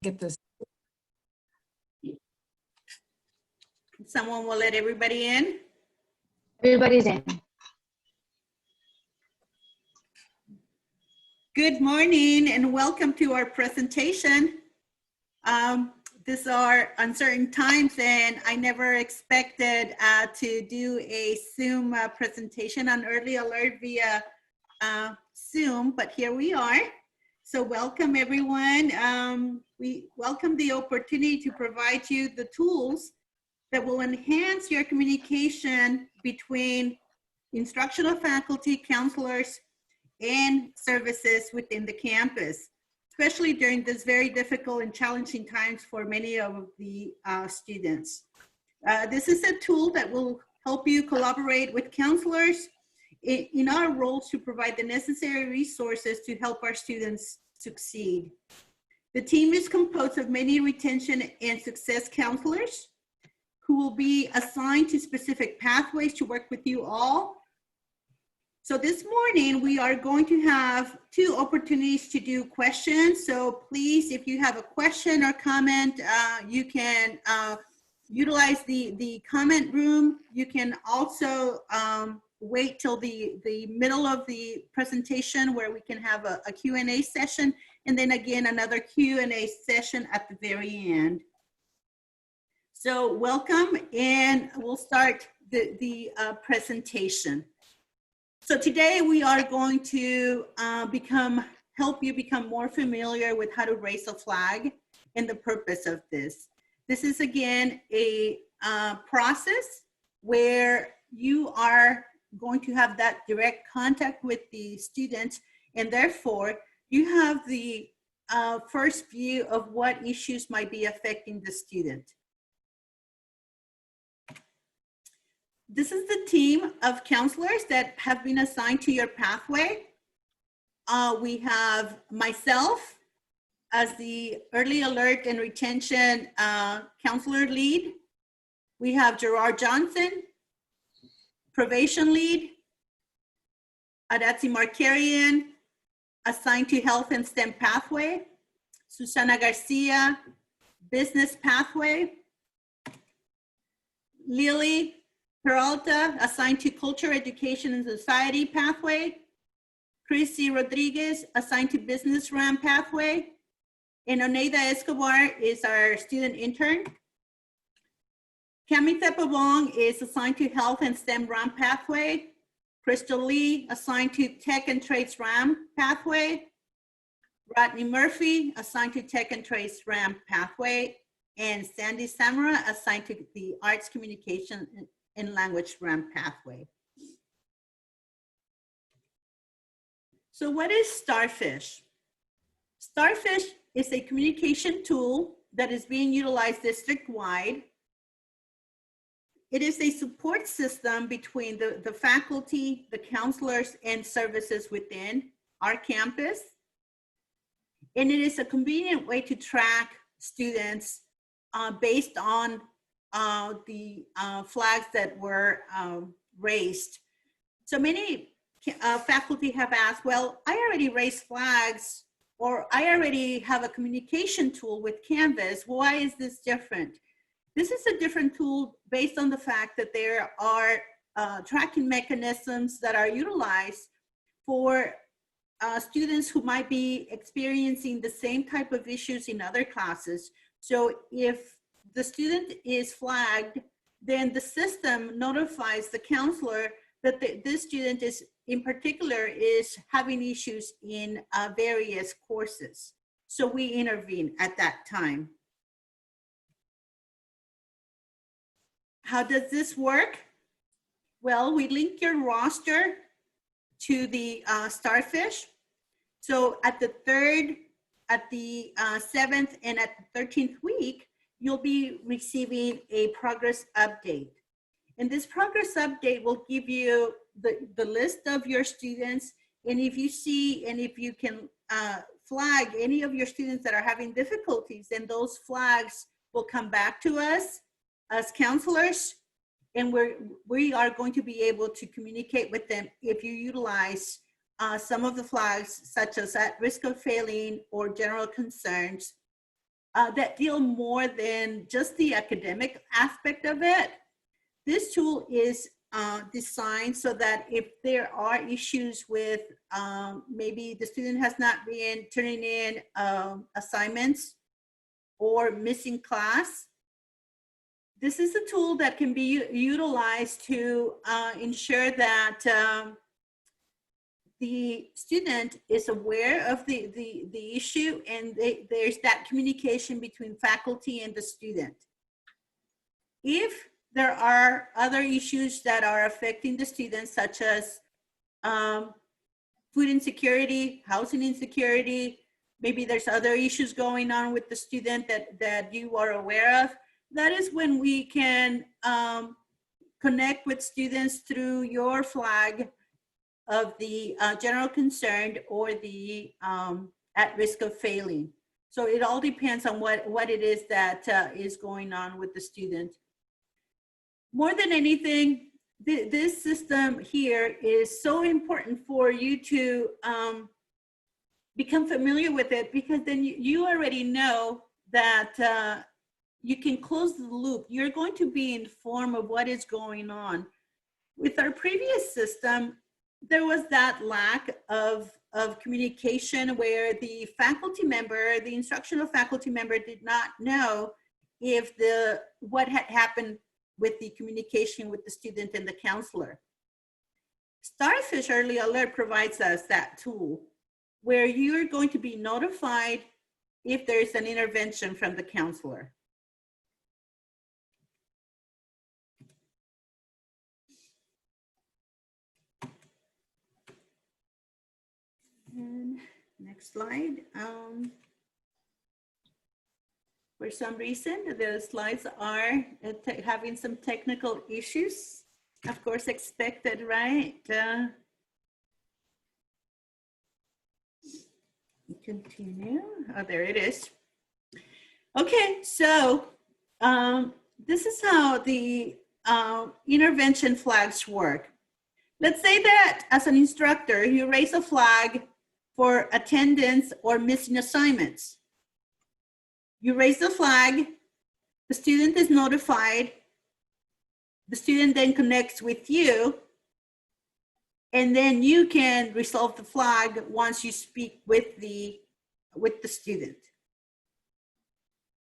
get this. Someone will let everybody in. Everybody's in. Good morning and welcome to our presentation. These are uncertain times and I never expected to do a Zoom presentation on Early Alert via Zoom, but here we are. So welcome everyone. We welcome the opportunity to provide you the tools that will enhance your communication between instructional faculty, counselors, and services within the campus, especially during this very difficult and challenging times for many of the students. This is a tool that will help you collaborate with counselors in our roles to provide the necessary resources to help our students succeed. The team is composed of many retention and success counselors who will be assigned to specific pathways to work with you all. So this morning, we are going to have two opportunities to do questions. So please, if you have a question or comment, you can utilize the comment room. You can also wait till the middle of the presentation where we can have a Q&A session, and then again, another Q&A session at the very end. So welcome, and we'll start the presentation. So today we are going to help you become more familiar with how to raise a flag and the purpose of this. This is again a process where you are going to have that direct contact with the student, and therefore you have the first view of what issues might be affecting the student. This is the team of counselors that have been assigned to your pathway. We have myself as the Early Alert and Retention Counselor Lead. We have Gerard Johnson, Probation Lead. Adatsi Markarian, assigned to Health and STEM Pathway. Susana Garcia, Business Pathway. Lily Peralta, assigned to Culture, Education, and Society Pathway. Chrissy Rodriguez, assigned to Business RAM Pathway. And Oneida Escobar is our student intern. Cami Tepabong is assigned to Health and STEM RAM Pathway. Crystal Lee, assigned to Tech and Trades RAM Pathway. Rodney Murphy, assigned to Tech and Trades RAM Pathway. And Sandy Samara, assigned to the Arts, Communication, and Language RAM Pathway. So what is Starfish? Starfish is a communication tool that is being utilized district-wide. It is a support system between the faculty, the counselors, and services within our campus. And it is a convenient way to track students based on the flags that were raised. So many faculty have asked, well, I already raised flags, or I already have a communication tool with Canvas. Why is this different? This is a different tool based on the fact that there are tracking mechanisms that are utilized for students who might be experiencing the same type of issues in other classes. So if the student is flagged, then the system notifies the counselor that this student is, in particular, is having issues in various courses. So we intervene at that time. How does this work? Well, we link your roster to the Starfish. So at the 3rd, at the 7th, and at the 13th week, you'll be receiving a progress update. And this progress update will give you the list of your students. And if you see, and if you can flag any of your students that are having difficulties, then those flags will come back to us as counselors. And we are going to be able to communicate with them if you utilize some of the flags, such as at risk of failing or general concerns, that deal more than just the academic aspect of it. This tool is designed so that if there are issues with maybe the student has not been turning in assignments or missing class, this is a tool that can be utilized to ensure that the student is aware of the issue, and there's that communication between faculty and the student. If there are other issues that are affecting the students, such as food insecurity, housing insecurity, maybe there's other issues going on with the student that you are aware of, that is when we can connect with students through your flag of the general concern or the at risk of failing. So it all depends on what it is that is going on with the student. More than anything, this system here is so important for you to become familiar with it, because then you already know that you can close the loop. You're going to be informed of what is going on. With our previous system, there was that lack of communication where the faculty member, the instructional faculty member, did not know if what had happened with the communication with the student and the counselor. Starfish Early Alert provides us that tool where you're going to be notified if there's an intervention from the counselor. And next slide. For some reason, the slides are having some technical issues. Of course, expected, right? Continue. Oh, there it is. Okay, so this is how the intervention flags work. Let's say that as an instructor, you raise a flag for attendance or missing assignments. You raise the flag, the student is notified, the student then connects with you, and then you can resolve the flag once you speak with the student.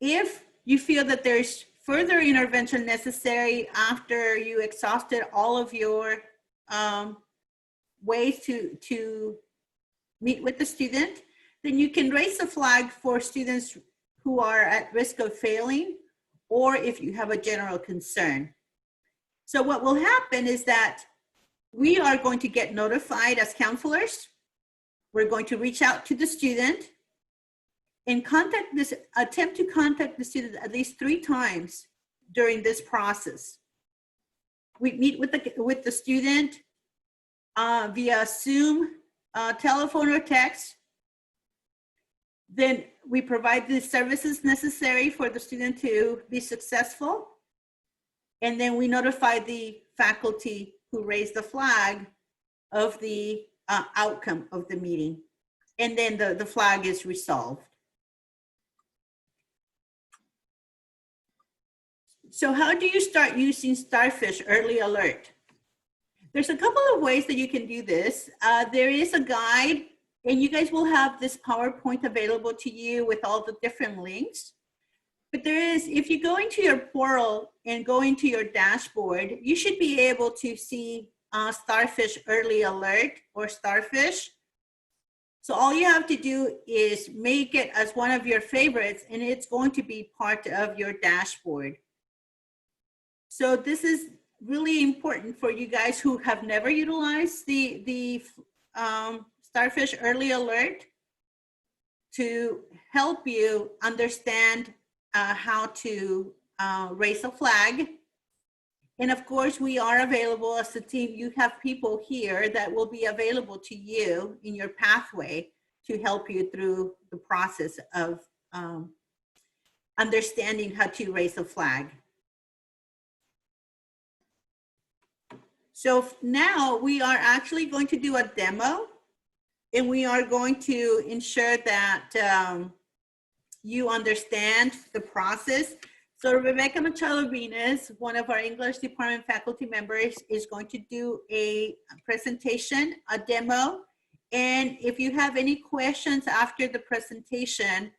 If you feel that there's further intervention necessary after you exhausted all of your ways to meet with the student, then you can raise a flag for students who are at risk of failing, or if you have a general concern. So what will happen is that we are going to get notified as counselors. We're going to reach out to the student and attempt to contact the student at least 3 times during this process. We meet with the student via Zoom, telephone, or text. Then we provide the services necessary for the student to be successful. And then we notify the faculty who raised the flag of the outcome of the meeting. And then the flag is resolved. So how do you start using Starfish Early Alert? There's a couple of ways that you can do this. There is a guide, and you guys will have this PowerPoint available to you with all the different links. But there is, if you go into your portal and go into your dashboard, you should be able to see Starfish Early Alert or Starfish. So all you have to do is make it as one of your favorites, and it's going to be part of your dashboard. So this is really important for you guys who have never utilized the Starfish Early Alert, to help you understand how to raise a flag. And of course, we are available as a team. You have people here that will be available to you in your pathway to help you through the process of understanding how to raise a flag. So now we are actually going to do a demo, and we are going to ensure that you understand the process. So Rebecca Machado Venus, one of our English department faculty members, is going to do a presentation, a demo. And if you have any questions after the presentation,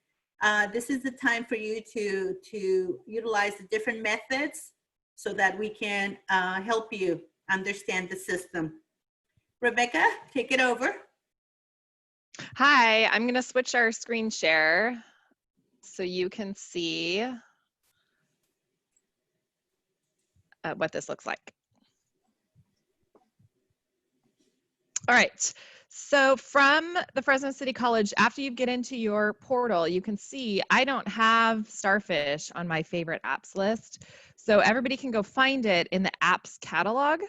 this is the time for you to utilize the different methods so that we can help you understand the system. Rebecca, take it over. Hi, I'm going to switch our screen share so you can see what this looks like. All right, so from the Fresno City College, after you get into your portal, you can see I don't have Starfish on my favorite apps list. So everybody can go find it in the apps catalog.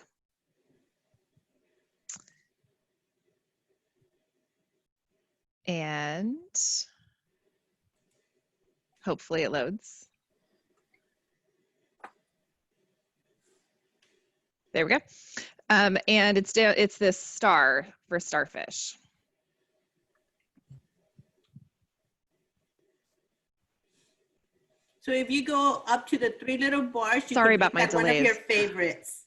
And hopefully it loads. There we go. And it's this star for Starfish. So if you go up to the three little bars, you Sorry can about make my that one of your delays. favorites.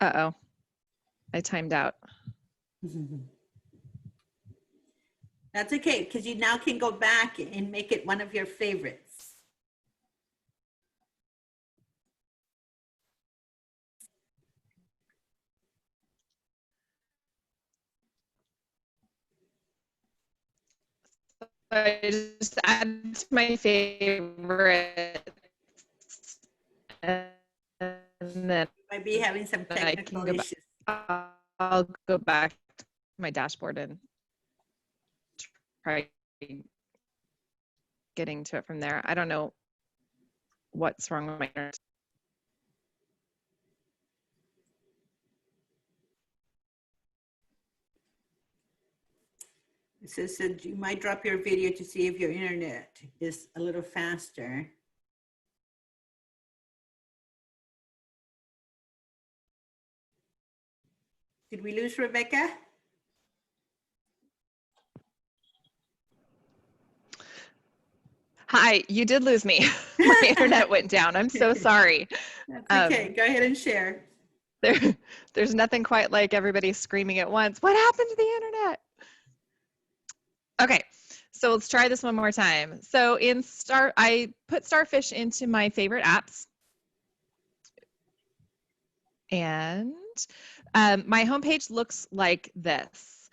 Uh-oh, I timed out. That's okay, because you now can go back and make it one of your favorites. I just add to my favorite. And then Might be having some I can technical go back. issues. I'll go back to my dashboard and try getting to it from there. I don't know what's wrong with my internet. It says that you might drop your video to see if your internet is a little faster. Did we lose Rebecca? Hi, you did lose me. My internet went down. I'm so sorry. That's okay. Go ahead and share. There's nothing quite like everybody screaming at once. What happened to the internet? Okay, so let's try this one more time. So I put Starfish into my favorite apps. And my homepage looks like this.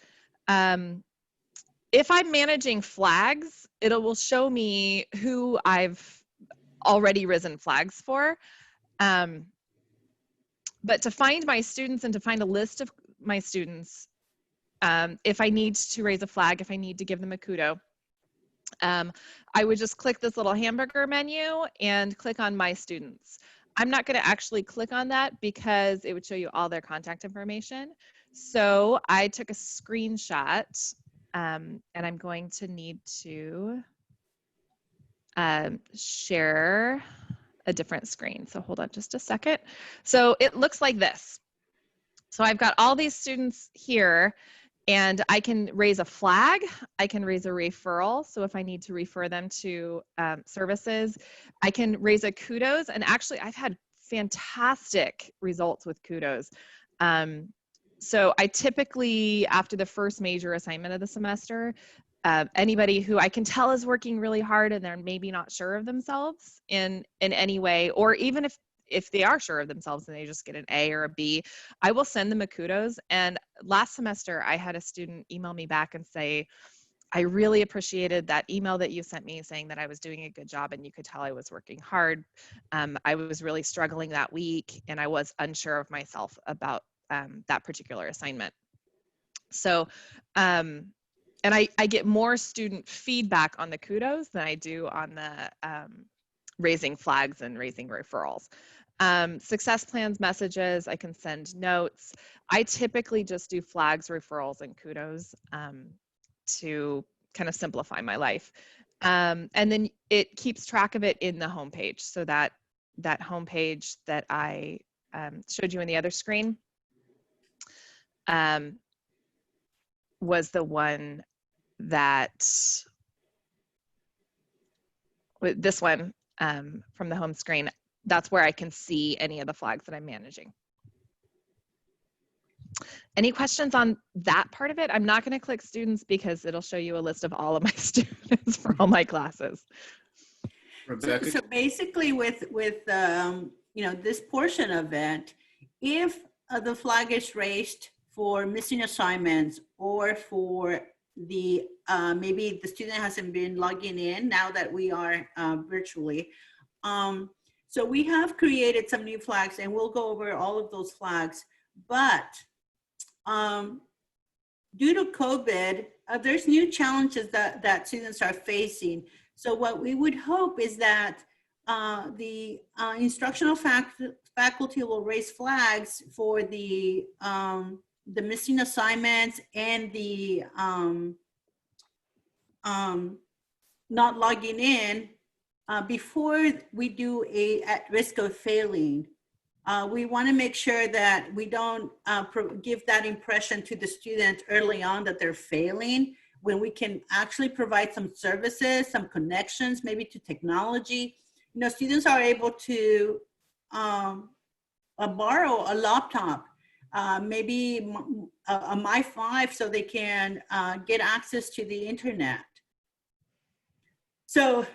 If I'm managing flags, it will show me who I've already risen flags for. But to find my students and to find a list of my students, if I need to raise a flag, if I need to give them a kudo, I would just click this little hamburger menu and click on my students. I'm not going to actually click on that because it would show you all their contact information. So I took a screenshot and I'm going to need to share a different screen. So hold on just a second. So it looks like this. So I've got all these students here and I can raise a flag. I can raise a referral. So if I need to refer them to services, I can raise a kudos. And actually I've had fantastic results with kudos. So I typically, after the first major assignment of the semester, anybody who I can tell is working really hard and they're maybe not sure of themselves in any way, or even if they are sure of themselves and they just get an A or a B, I will send them a kudos. And last semester, I had a student email me back and say, I really appreciated that email that you sent me saying that I was doing a good job and you could tell I was working hard. I was really struggling that week and I was unsure of myself about that particular assignment. So, and I get more student feedback on the kudos than I do on the raising flags and raising referrals. Success plans messages, I can send notes. I typically just do flags, referrals, and kudos to kind of simplify my life. And then it keeps track of it in the homepage. So that homepage that I showed you in the other screen, was the one that, this one from the home screen. That's where I can see any of the flags that I'm managing. Any questions on that part of it? I'm not going to click students because it'll show you a list of all of my students for all my classes. Rebecca? So basically with you know, this portion of it, if the flag is raised for missing assignments or for the maybe the student hasn't been logging in now that we are virtually. So we have created some new flags and we'll go over all of those flags, but due to COVID, there's new challenges that students are facing. So what we would hope is that the instructional faculty will raise flags for the missing assignments and the not logging in before we do a at risk of failing. We want to make sure that we don't give that impression to the student early on that they're failing, when we can actually provide some services, some connections, maybe to technology. You know, students are able to borrow a laptop, maybe a Mi-5, so they can get access to the internet. So,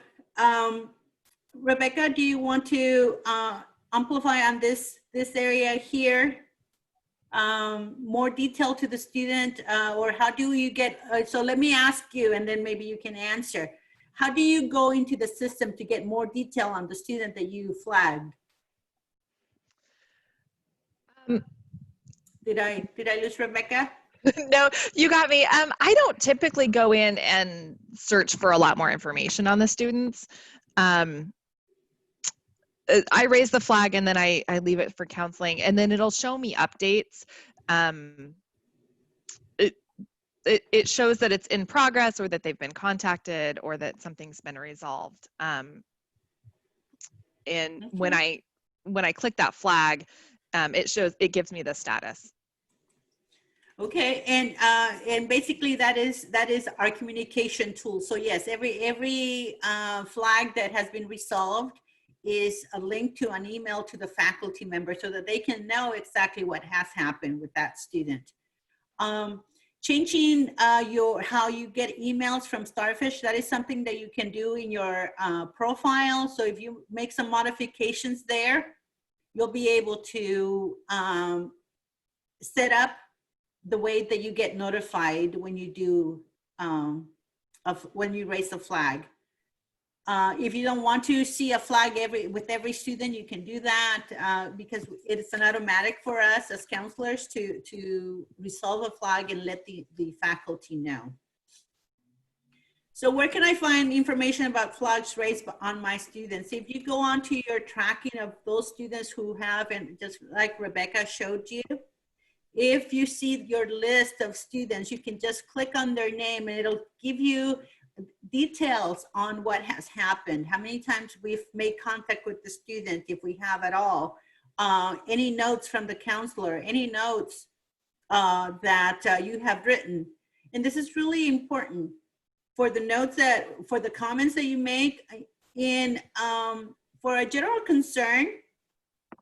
Rebecca, do you want to amplify on this area here? More detail to the student, or how do you get, so let me ask you and then maybe you can answer. How do you go into the system to get more detail on the student that you flagged? Did I lose Rebecca? No, you got me. I don't typically go in and search for a lot more information on the students. I raise the flag and then I leave it for counseling, and then it'll show me updates. It shows that it's in progress, or that they've been contacted, or that something's been resolved. And Okay. when I click that flag, it gives me the status. Okay, and basically that is our communication tool. So yes, every flag that has been resolved is a link to an email to the faculty member so that they can know exactly what has happened with that student. Changing how you get emails from Starfish, that is something that you can do in your profile. So if you make some modifications there, you'll be able to set up the way that you get notified when you do when you raise a flag. If you don't want to see a flag with every student, you can do that because it's an automatic for us as counselors to resolve a flag and let the faculty know. So where can I find information about flags raised on my students? If you go on to your tracking of those students who have, and just like Rebecca showed you, if you see your list of students, you can just click on their name and it'll give you details on what has happened, how many times we've made contact with the student, if we have at all, any notes from the counselor, any notes that you have written. And this is really important for the notes for the comments that you make in, for a general concern,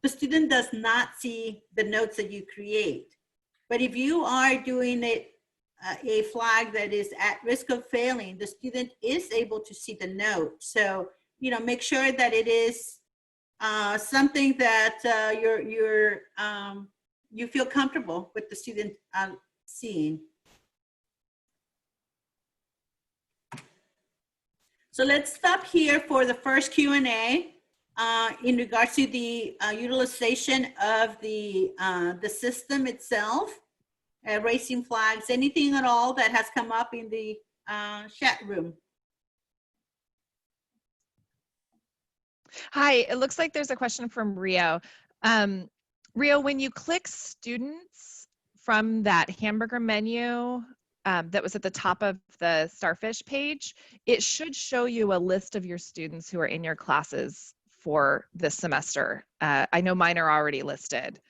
the student does not see the notes that you create. But if you are doing a flag that is at risk of failing, the student is able to see the note. So, you know, make sure that it is something that you feel comfortable with the student seeing. So let's stop here for the first Q&A in regards to the utilization of the system itself, raising flags, anything at all that has come up in the chat room. Hi, it looks like there's a question from Rio. Rio, when you click students from that hamburger menu that was at the top of the Starfish page, it should show you a list of your students who are in your classes for this semester. I know mine are already listed.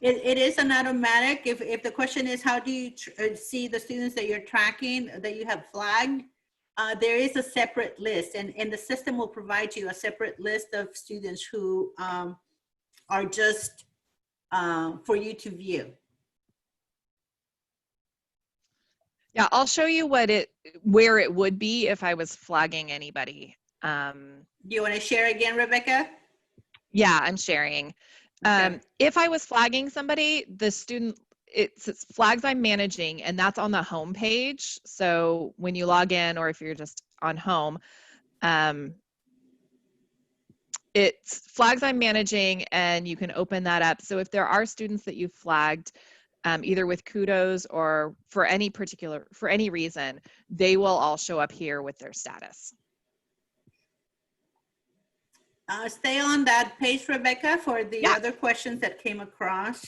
It is an automatic. If the question is, how do you see the students that you're tracking, that you have flagged, there is a separate list, and the system will provide you a separate list of students who are just for you to view. Yeah, I'll show you where it would be if I was flagging anybody. Do you want to share again, Rebecca? Yeah, I'm sharing. Okay. If I was flagging somebody, the student, it's flags I'm managing, and that's on the home page. So when you log in, or if you're just on home, it's flags I'm managing, and you can open that up. So if there are students that you've flagged, either with kudos or for any reason, they will all show up here with their status. Stay on that page, Rebecca, for the Yeah. other questions that came across.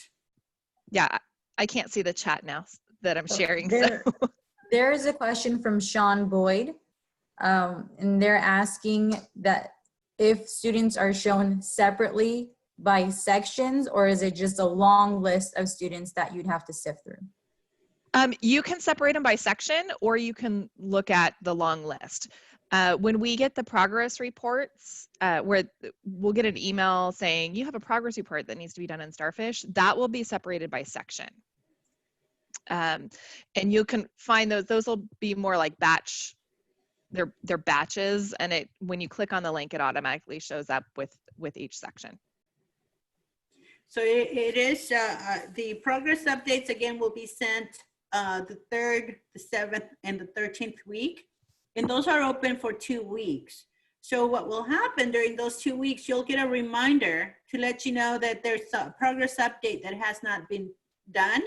Yeah, I can't see the chat now that I'm sharing. There is a question from Sean Boyd, and they're asking that if students are shown separately by sections, or is it just a long list of students that you'd have to sift through? You can separate them by section, or you can look at the long list. When we get the progress reports, where we'll get an email saying you have a progress report that needs to be done in Starfish, that will be separated by section. And you can find those will be more like batch, they're batches, and when you click on the link, it automatically shows up with each section. So it is, the progress updates again will be sent the 3rd, the 7th, and the 13th week. And those are open for 2 weeks. So what will happen during those 2 weeks, you'll get a reminder to let you know that there's a progress update that has not been done.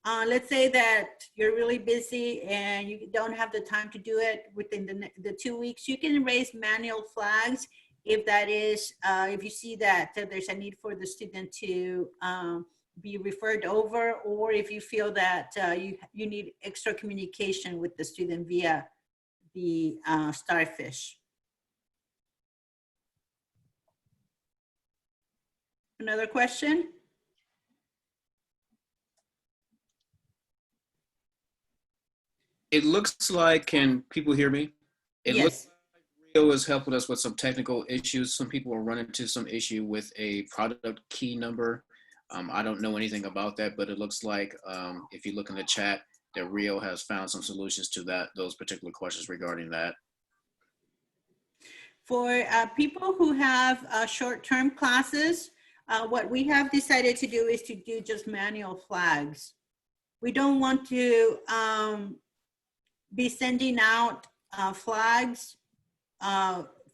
Let's say that you're really busy and you don't have the time to do it within the 2 weeks. You can raise manual flags if that is, if you see that there's a need for the student to be referred over, or if you feel that you need extra communication with the student via the Starfish. Another question? It looks like, can people hear me? It Yes. looks like Rio is helping us with some technical issues. Some people are running into some issue with a product key number. I don't know anything about that, but it looks like if you look in the chat, that Rio has found some solutions to those particular questions regarding that. For people who have short-term classes, what we have decided to do is to do just manual flags. We don't want to be sending out flags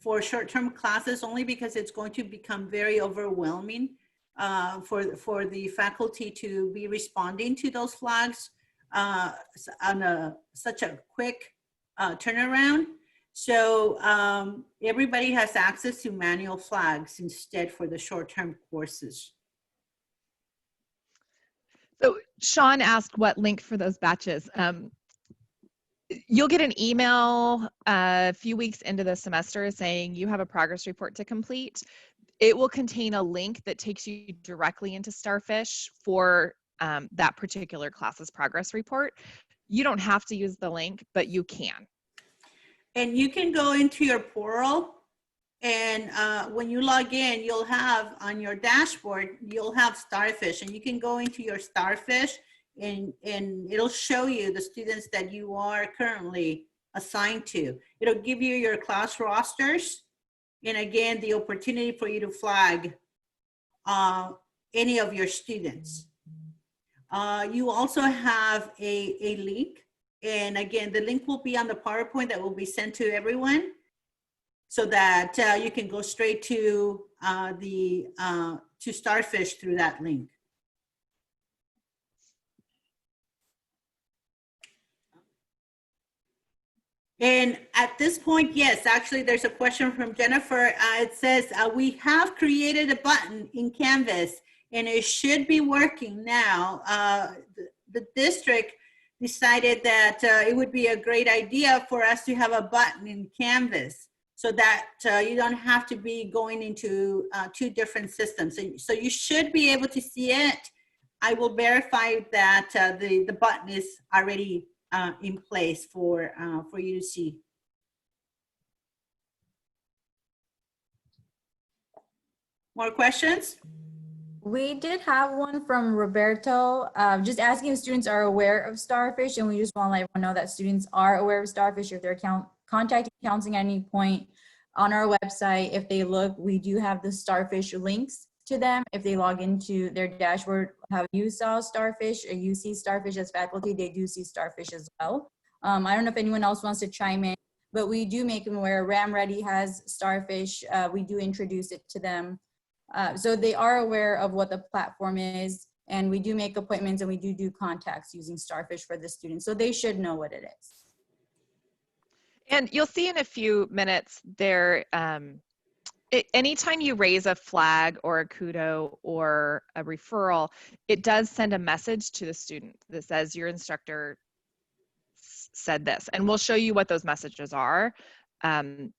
for short-term classes, only because it's going to become very overwhelming for the faculty to be responding to those flags on such a quick turnaround. So everybody has access to manual flags instead for the short-term courses. So Sean asked what link for those batches. You'll get an email a few weeks into the semester saying you have a progress report to complete. It will contain a link that takes you directly into Starfish for that particular class's progress report. You don't have to use the link, but you can. And you can go into your portal, and when you log in, you'll have on your dashboard, you'll have Starfish, and you can go into your Starfish and it'll show you the students that you are currently assigned to. It'll give you your class rosters, and again, the opportunity for you to flag any of your students. You also have a link. And again, the link will be on the PowerPoint that will be sent to everyone, so that you can go straight to to Starfish through that link. And at this point, yes, actually there's a question from Jennifer. It says, we have created a button in Canvas and it should be working now. The district decided that it would be a great idea for us to have a button in Canvas, so that you don't have to be going into 2 different systems. So you should be able to see it. I will verify that the button is already in place for you to see. More questions? We did have one from Roberto, just asking if students are aware of Starfish, and we just want to let everyone know that students are aware of Starfish. If they're contacting counseling at any point on our website, if they look, we do have the Starfish links to them. If they log into their dashboard, how you saw Starfish or you see Starfish as faculty, they do see Starfish as well. I don't know if anyone else wants to chime in, but we do make them aware. RamReady has Starfish. We do introduce it to them. So they are aware of what the platform is, and we do make appointments and we do contacts using Starfish for the students. So they should know what it is. And you'll see in a few minutes there, anytime you raise a flag or a kudo or a referral, it does send a message to the student that says your instructor said this, and we'll show you what those messages are in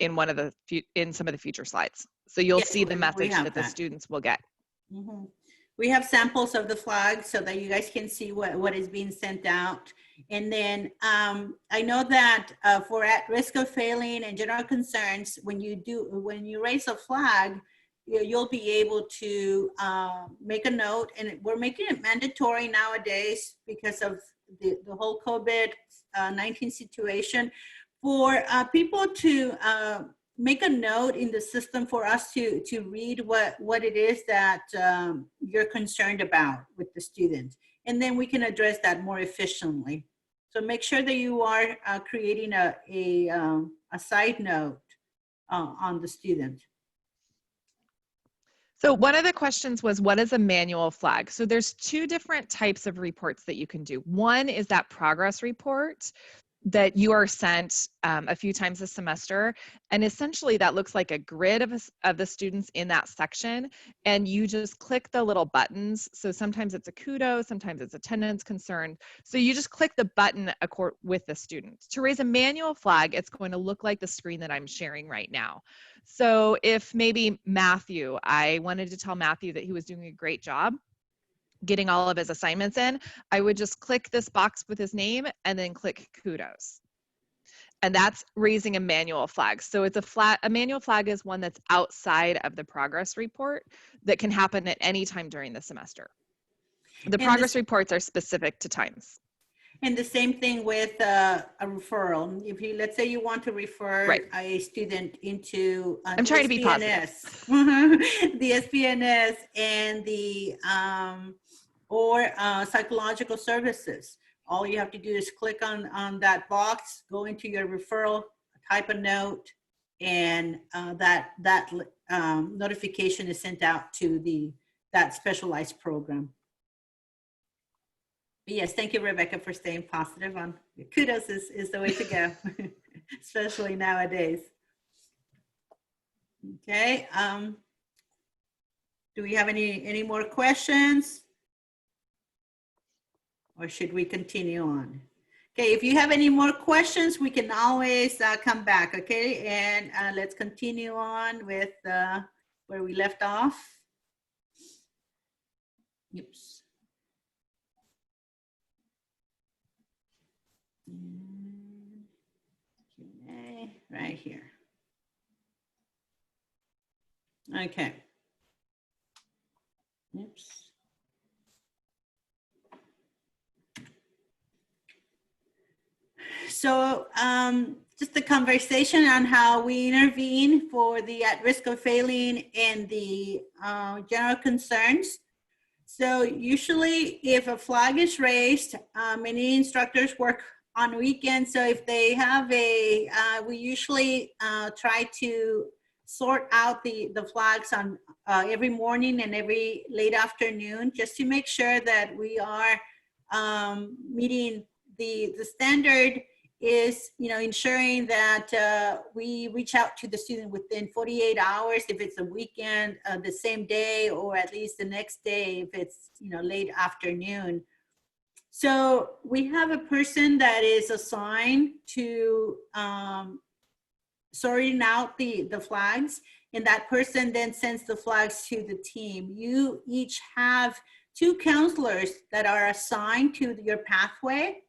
some of the future slides. So you'll see the message that the students will get. Mm-hmm. We have samples of the flag so that you guys can see what is being sent out. And then I know that for at risk of failing and general concerns, when you raise a flag, you'll be able to make a note, and we're making it mandatory nowadays because of the whole COVID-19 situation, for people to make a note in the system for us to read what it is that you're concerned about with the student. And then we can address that more efficiently. So make sure that you are creating a side note on the student. So one of the questions was, what is a manual flag? So there's two different types of reports that you can do. One is that progress report that you are sent a few times a semester, and essentially that looks like a grid of the students in that section, and you just click the little buttons. So sometimes it's a kudo, sometimes it's attendance concern. So you just click the button with the student. To raise a manual flag, it's going to look like the screen that I'm sharing right now. So if maybe Matthew, I wanted to tell Matthew that he was doing a great job getting all of his assignments in, I would just click this box with his name and then click kudos. And that's raising a manual flag. So it's a manual flag is one that's outside of the progress report that can happen at any time during the semester. The progress reports are specific to times. And the same thing with a referral. If you, let's say you want to refer a student into I'm trying to be positive. the SPNS and the psychological services. All you have to do is click on that box, go into your referral, type a note, and that notification is sent out to that specialized program. Yes, thank you, Rebecca, for staying positive. Kudos is the way to go, especially nowadays. Okay. Do we have any more questions? Or should we continue on? Okay, if you have any more questions, we can always come back, okay? And let's continue on with where we left off. Oops. Q&A right here. Okay. Oops. So just the conversation on how we intervene for the at risk of failing and the general concerns. So usually if a flag is raised, many instructors work on weekends. So if they have we usually try to sort out the flags on every morning and every late afternoon, just to make sure that we are meeting the standard is, ensuring that we reach out to the student within 48 hours if it's a weekend, the same day, or at least the next day if it's, late afternoon. So we have a person that is assigned to sorting out the flags, and that person then sends the flags to the team. You each have 2 counselors that are assigned to your pathway.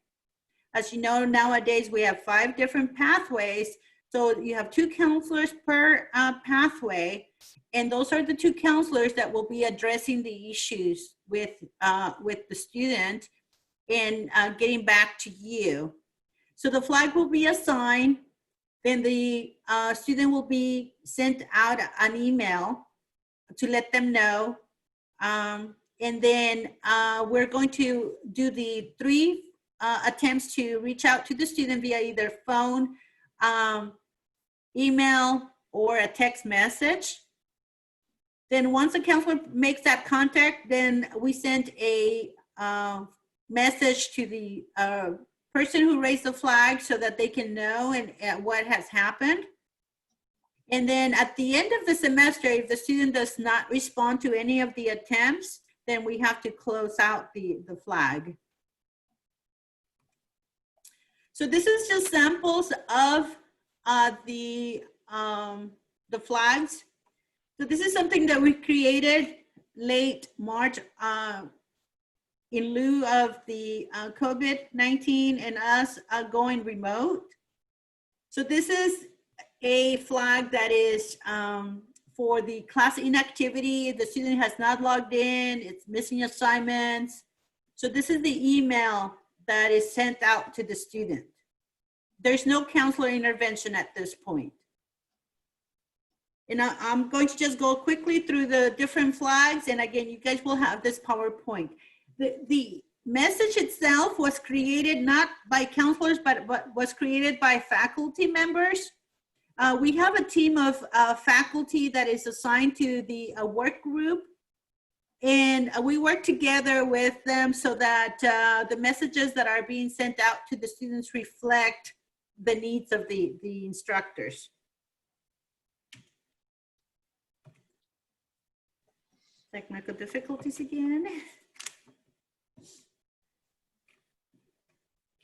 As you know, nowadays we have 5 different pathways. So you have 2 counselors per pathway, and those are the 2 counselors that will be addressing the issues with the student and getting back to you. So the flag will be assigned, then the student will be sent out an email to let them know. And then we're going to do the 3 attempts to reach out to the student via either phone, email, or a text message. Then once a counselor makes that contact, then we send a message to the person who raised the flag so that they can know and what has happened. And then at the end of the semester, if the student does not respond to any of the attempts, then we have to close out the flag. So this is just samples of the flags. So this is something that we created late March in lieu of the COVID-19 and us going remote. So this is a flag that is for the class inactivity. The student has not logged in, it's missing assignments. So this is the email that is sent out to the student. There's no counselor intervention at this point. And I'm going to just go quickly through the different flags. And again, you guys will have this PowerPoint. The message itself was created not by counselors, but was created by faculty members. We have a team of faculty that is assigned to the work group. And we work together with them so that the messages that are being sent out to the students reflect the needs of the instructors. Technical difficulties again.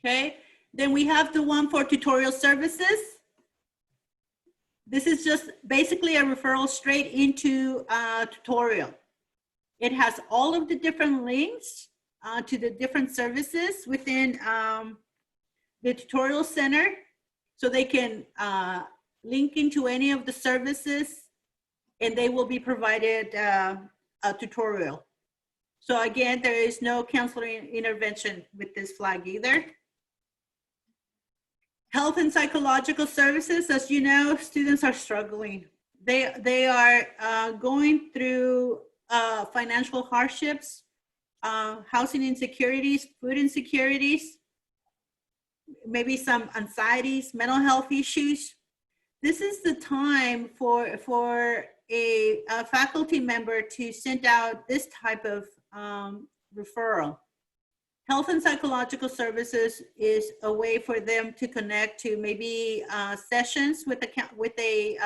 Okay, then we have the one for tutorial services. This is just basically a referral straight into tutorial. It has all of the different links to the different services within the tutorial center, so they can link into any of the services and they will be provided a tutorial. So again, there is no counseling intervention with this flag either. Health and psychological services, as you know, students are struggling. They are going through financial hardships, housing insecurities, food insecurities, maybe some anxieties, mental health issues. This is the time for a faculty member to send out this type of referral. Health and psychological services is a way for them to connect to maybe sessions with a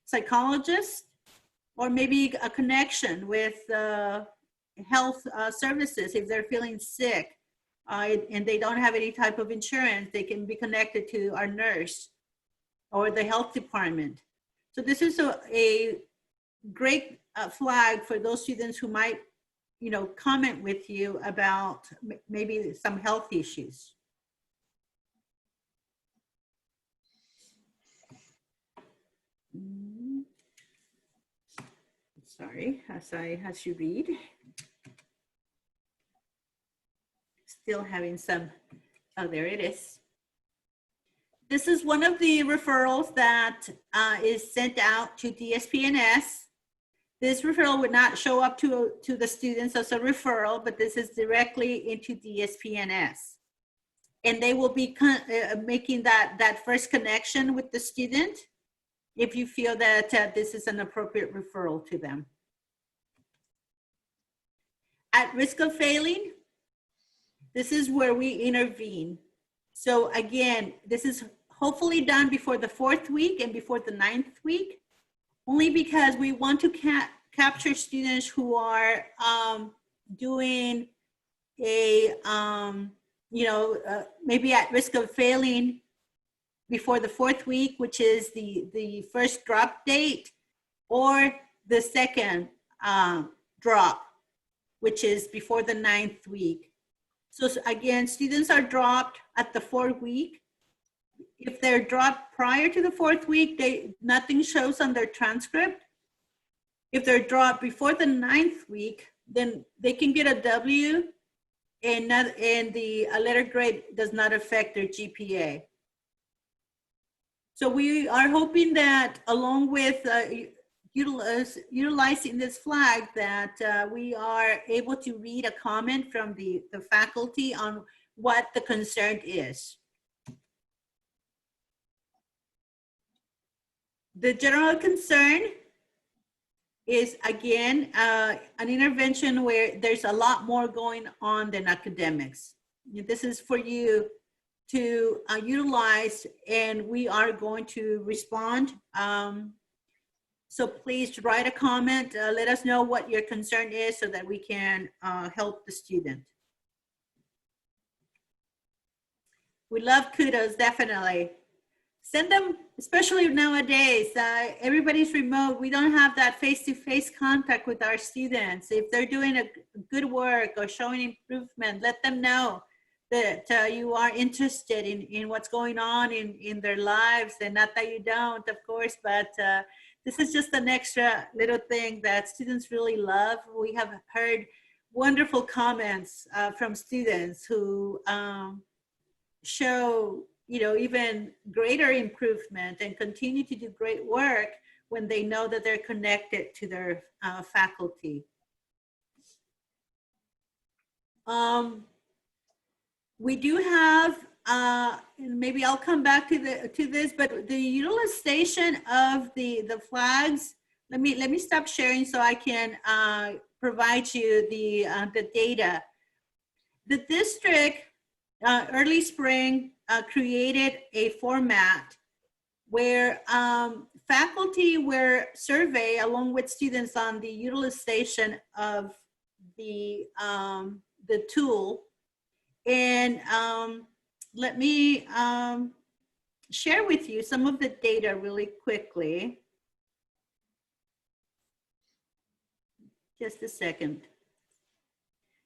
psychologist, or maybe a connection with health services. If they're feeling sick and they don't have any type of insurance, they can be connected to our nurse or the health department. So this is a great flag for those students who might, you know, comment with you about maybe some health issues. Sorry, as you read. Still having some, oh, there it is. This is one of the referrals that is sent out to DSPNS. This referral would not show up to the students as a referral, but this is directly into DSPNS. And they will be making that first connection with the student if you feel that this is an appropriate referral to them. At risk of failing, this is where we intervene. So again, this is hopefully done before the 4th week and before the 9th week, only because we want to capture students who are doing a, maybe at risk of failing before the 4th week, which is the first drop date, or the second drop. which is before the 9th week. So again, students are dropped at the 4th week. If they're dropped prior to the 4th week, nothing shows on their transcript. If they're dropped before the 9th week, then they can get a W, and the letter grade does not affect their GPA. So we are hoping that along with utilizing this flag, that we are able to read a comment from the faculty on what the concern is. The general concern is, again, an intervention where there's a lot more going on than academics. This is for you to utilize, and we are going to respond. So please write a comment, let us know what your concern is so that we can help the student. We love kudos, definitely. Send them, especially nowadays, everybody's remote. We don't have that face-to-face contact with our students. If they're doing a good work or showing improvement, let them know that you are interested in what's going on in their lives, and not that you don't, of course, but this is just an extra little thing that students really love. We have heard wonderful comments from students who show, you know, even greater improvement and continue to do great work when they know that they're connected to their faculty. We do have, maybe I'll come back to this, but the utilization of the flags. Let me stop sharing so I can provide you the data. The district early spring created a format where faculty were surveyed along with students on the utilization of the tool. And let me share with you some of the data really quickly. Just a second.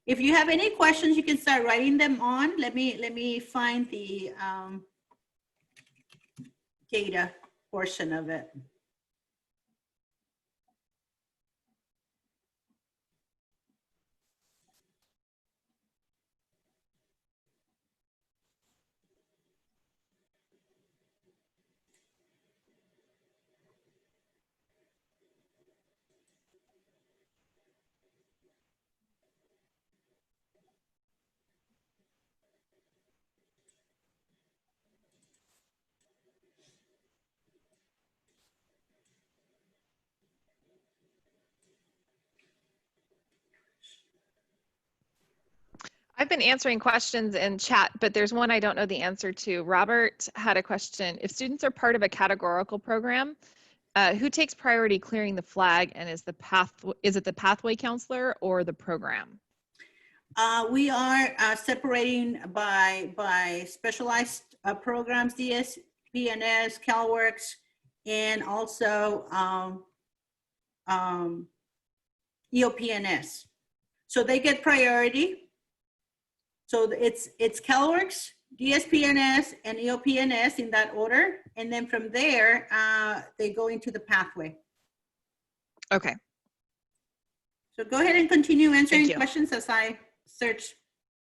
If you have any questions, you can start writing them on. Let me find the data portion of it. I've been answering questions in chat, but there's one I don't know the answer to. Robert had a question. If students are part of a categorical program, who takes priority clearing the flag, and is it the pathway counselor or the program? We are separating by specialized programs, DSPNS, CalWORKs, and also EOPNS. So they get priority. So it's CalWORKs, DSPNS, and EOPNS in that order. And then from there, they go into the pathway. Okay. So go ahead and continue answering questions as I search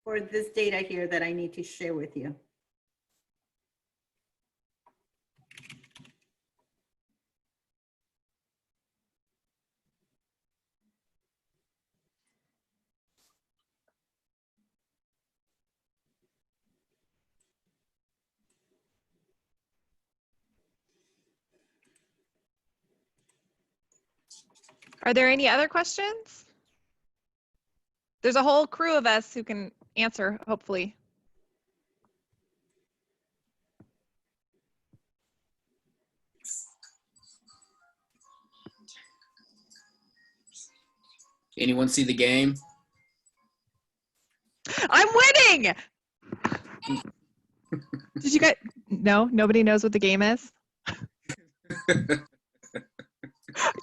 for this data here that I need to share with you. Are there any other questions? There's a whole crew of us who can answer, hopefully. Anyone see the game? I'm winning! Did you guys? No, nobody knows what the game is?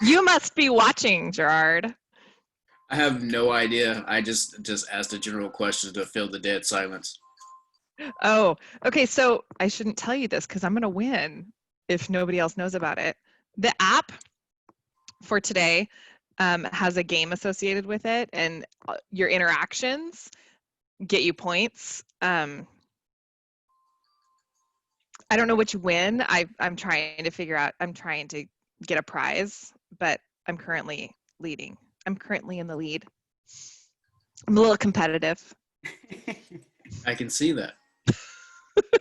You must be watching, Gerard. I have no idea. I just asked a general question to fill the dead silence. Oh, okay. So I shouldn't tell you this because I'm going to win if nobody else knows about it. The app for today has a game associated with it, and your interactions get you points. I don't know which win. I'm trying to figure out. I'm trying to get a prize, but I'm currently leading. I'm currently in the lead. I'm a little competitive. I can see that.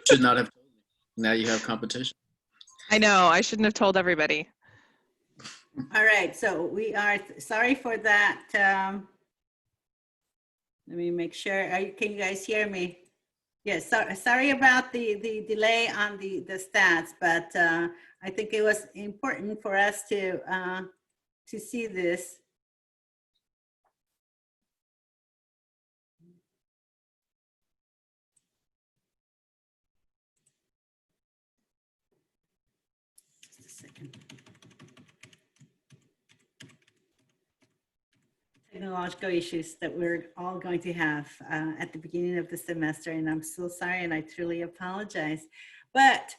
Should not have told me. Now you have competition. I know. I shouldn't have told everybody. All right, so we are sorry for that. Let me make sure. Can you guys hear me? Yes, sorry about the delay on the stats, but I think it was important for us to see this. Just a second. Technological issues that we're all going to have at the beginning of the semester, and I'm so sorry, and I truly apologize. But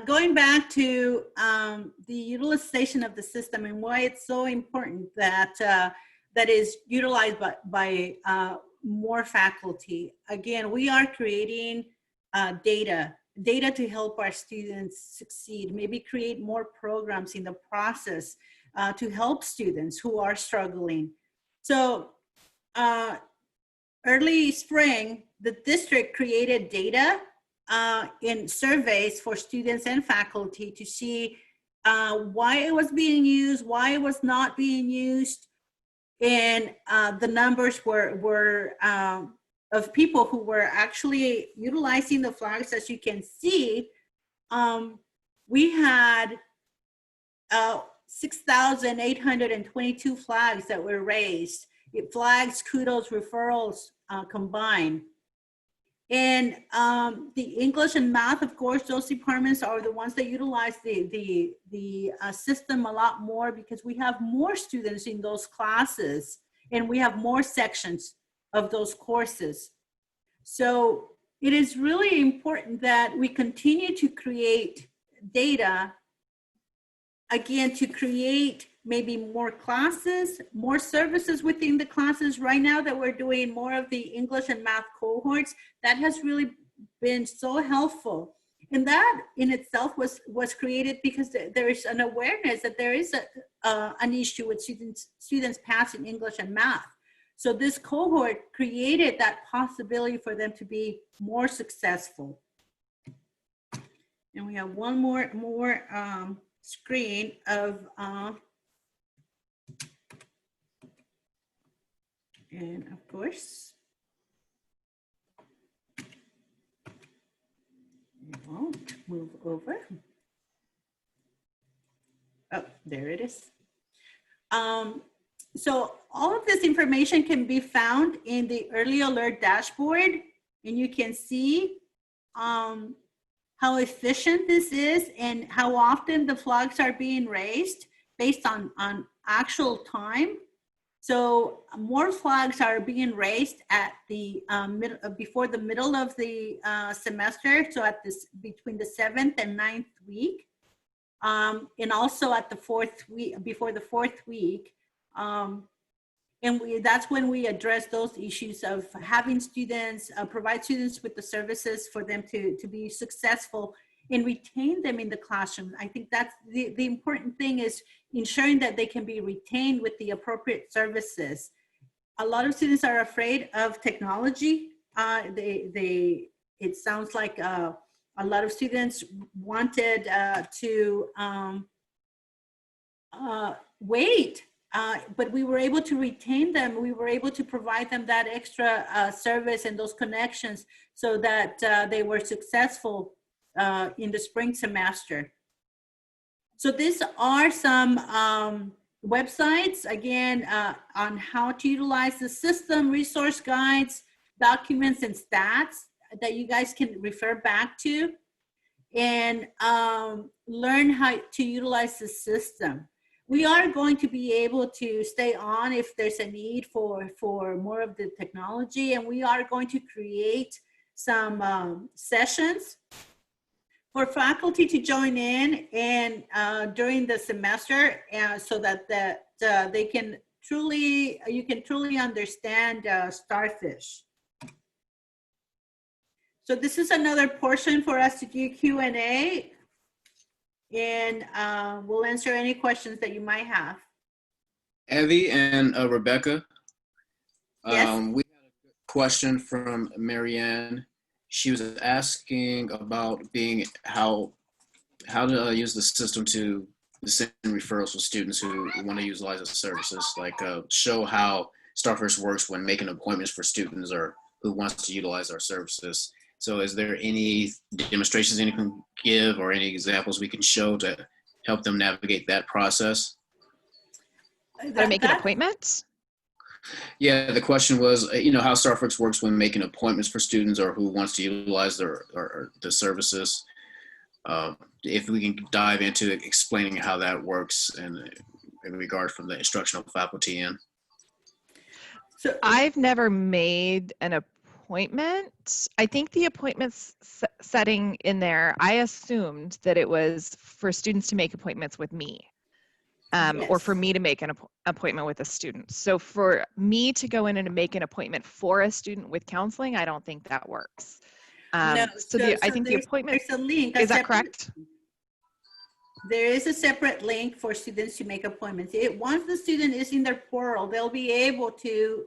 going back to the utilization of the system and why it's so important that that is utilized by more faculty. Again, we are creating data to help our students succeed, maybe create more programs in the process to help students who are struggling. So early spring, the district created data in surveys for students and faculty to see why it was being used, why it was not being used. And the numbers were of people who were actually utilizing the flags. As you can see, we had 6,822 flags that were raised. Flags, kudos, referrals combined. And the English and math, of course, those departments are the ones that utilize the system a lot more because we have more students in those classes and we have more sections of those courses. So it is really important that we continue to create data, again, to create maybe more classes, more services within the classes. Right now that we're doing more of the English and math cohorts, that has really been so helpful. And that in itself was created because there is an awareness that there is an issue with students passing English and math. So this cohort created that possibility for them to be more successful. And we have one more screen of and of course, we won't move over. Oh, there it is. So all of this information can be found in the Early Alert dashboard, and you can see how efficient this is and how often the flags are being raised based on actual time. So more flags are being raised at the before the middle of the semester. So at this between the 7th and 9th week, and also at the 4th week, before the 4th week. And that's when we address those issues of having students, provide students with the services for them to be successful and retain them in the classroom. I think that's the important thing, is ensuring that they can be retained with the appropriate services. A lot of students are afraid of technology. It sounds like a lot of students wanted to wait. But we were able to retain them. We were able to provide them that extra service and those connections so that they were successful in the spring semester. So these are some websites, again, on how to utilize the system, resource guides, documents, and stats that you guys can refer back to and learn how to utilize the system. We are going to be able to stay on if there's a need for more of the technology, and we are going to create some sessions for faculty to join in and during the semester, so that they can truly, you can truly understand Starfish. So this is another portion for us to do Q&A, and we'll answer any questions that you might have. Evie and Rebecca, Yes. we had a question from Marianne. She was asking about how to use the system to send referrals for students who want to utilize the services, like show how Starfish works when making appointments for students or who wants to utilize our services. So is there any demonstrations anyone can give or any examples we can show to help them navigate that process? How to make an appointment? Yeah, the question was, how Starfish works when making appointments for students or who wants to utilize the services. If we can dive into explaining how that works in regard from the instructional faculty in. So I've never made an appointment. I think the appointments setting in there, I assumed that it was for students to make appointments with me. Or for me to make an appointment with a student. So for me to go in and make an appointment for a student with counseling, I don't think that works. no, I think the appointment, there's a link. is that correct? There is a separate link for students to make appointments. Once the student is in their portal, they'll be able to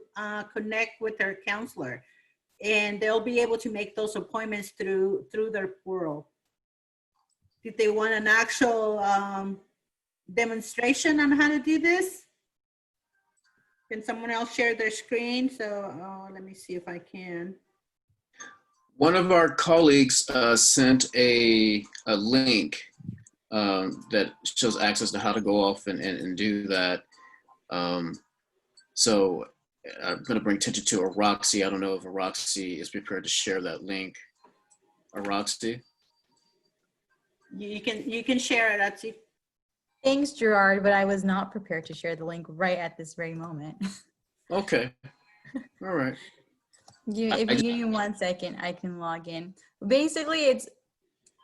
connect with their counselor, and they'll be able to make those appointments through their portal. Did they want an actual demonstration on how to do this? Can someone else share their screen? So let me see if I can. One of our colleagues sent a link that shows access to how to go off and do that. So I'm going to bring attention to Roxy. I don't know if Roxy is prepared to share that link. Roxy? You can share it, Roxy. Thanks, Gerard, but I was not prepared to share the link right at this very moment. Okay. All right. If you give me 1 second, I can log in. Basically, it's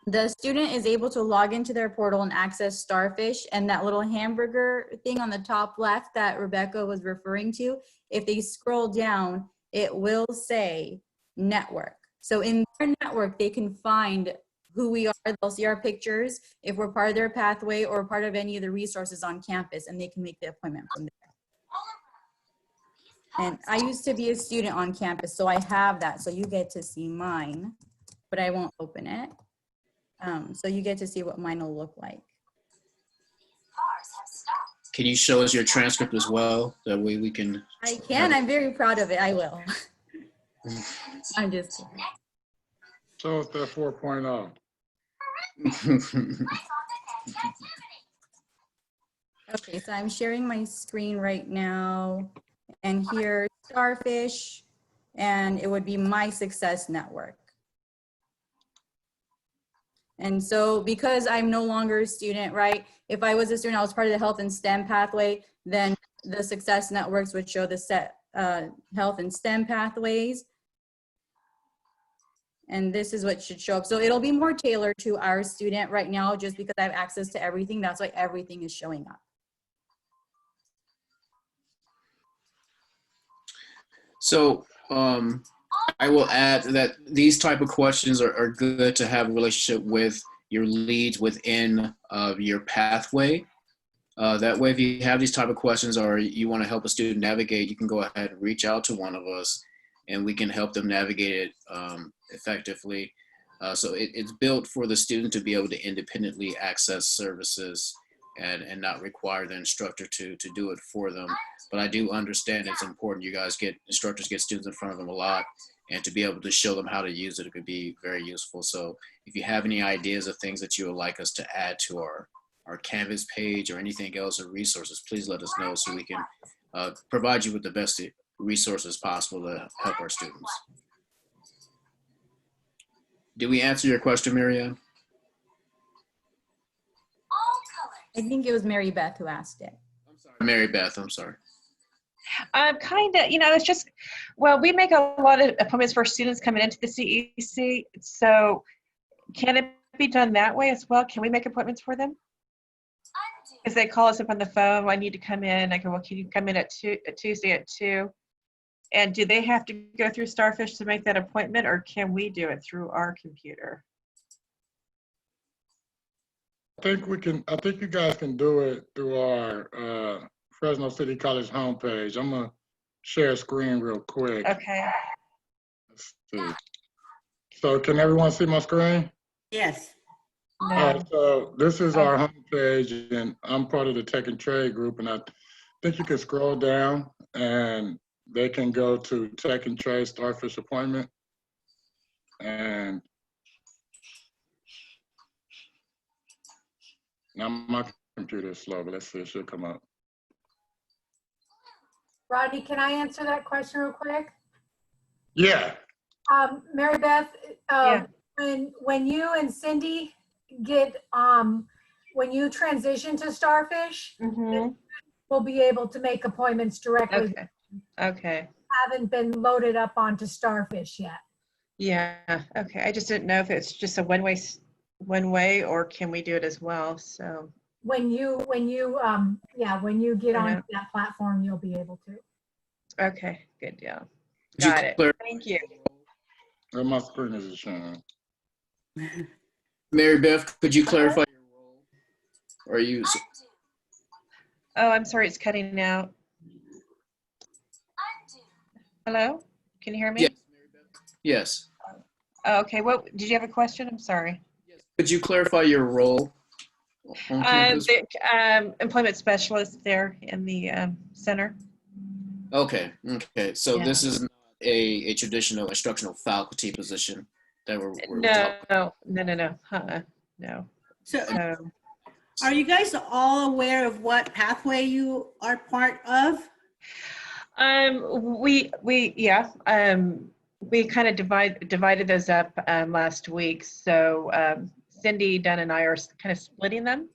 the student is able to log into their portal and access Starfish, and that little hamburger thing on the top left that Rebecca was referring to, if they scroll down, it will say network. So in their network, they can find who we are. They'll see our pictures, if we're part of their pathway or part of any of the resources on campus, and they can make the appointment from there. And I used to be a student on campus, so I have that. So you get to see mine, but I won't open it. So you get to see what mine will look like. Can you show us your transcript as well? That way we can. I can. I'm very proud of it. I will. I'm just kidding. So it's the 4.0. Okay, so I'm sharing my screen right now, and here's Starfish, and it would be my success network. And so because I'm no longer a student, right? If I was a student, I was part of the health and STEM pathway, then the success networks would show the set health and STEM pathways. And this is what should show up. So it'll be more tailored to our student right now, just because I have access to everything. That's why everything is showing up. So I will add that these type of questions are good to have a relationship with your leads within your pathway. That way, if you have these type of questions or you want to help a student navigate, you can go ahead and reach out to one of us and we can help them navigate it effectively. So it's built for the student to be able to independently access services and not require the instructor to do it for them. But I do understand it's important you guys instructors get students in front of them a lot, and to be able to show them how to use it, it could be very useful. So if you have any ideas of things that you would like us to add to our Canvas page or anything else or resources, please let us know so we can provide you with the best resources possible to help our students. Did we answer your question, Marianne? I think it was Mary Beth who asked it. I'm sorry, Mary Beth, I'm sorry. Kind of, it's just, well, we make a lot of appointments for students coming into the CEC. So can it be done that way as well? Can we make appointments for them? Because they call us up on the phone, I need to come in. I go, well, can you come in at Tuesday at 2? And do they have to go through Starfish to make that appointment, or can we do it through our computer? I think you guys can do it through our Fresno City College homepage. I'm gonna share a screen real quick. Okay. Let's see. So can everyone see my screen? Yes. All right, so this is our homepage, and I'm part of the Tech and Trade group, and I think you can scroll down and they can go to Tech and Trade Starfish appointment. And now my computer is slow, but let's see, it should come up. Rodney, can I answer that question real quick? Yeah. Mary Beth, Yeah. when you and Cindy get, when you transition to Starfish, we'll be able to make appointments directly. Okay. Okay. Haven't been loaded up onto Starfish yet. Yeah. Okay. I just didn't know if it's just a one way, or can we do it as well? So. When you get onto that platform, you'll be able to. Okay. Good deal. Could you Got it. clarify- Thank you. And my screen is showing. Mary Beth, could you clarify your role? Or you? Oh, I'm sorry. It's cutting out. Hello? Can you hear me? Yes. Mary Beth. Yes. Oh, okay. What did you have a question? I'm sorry. Could you clarify your role on campus? The employment specialist there in the center. Okay. So Yeah. this is not a traditional instructional faculty position that we're No. talking. No. So are you guys all aware of what pathway you are part of? We kind of divided those up last week. So Cindy, Dunn, and I are kind of splitting them.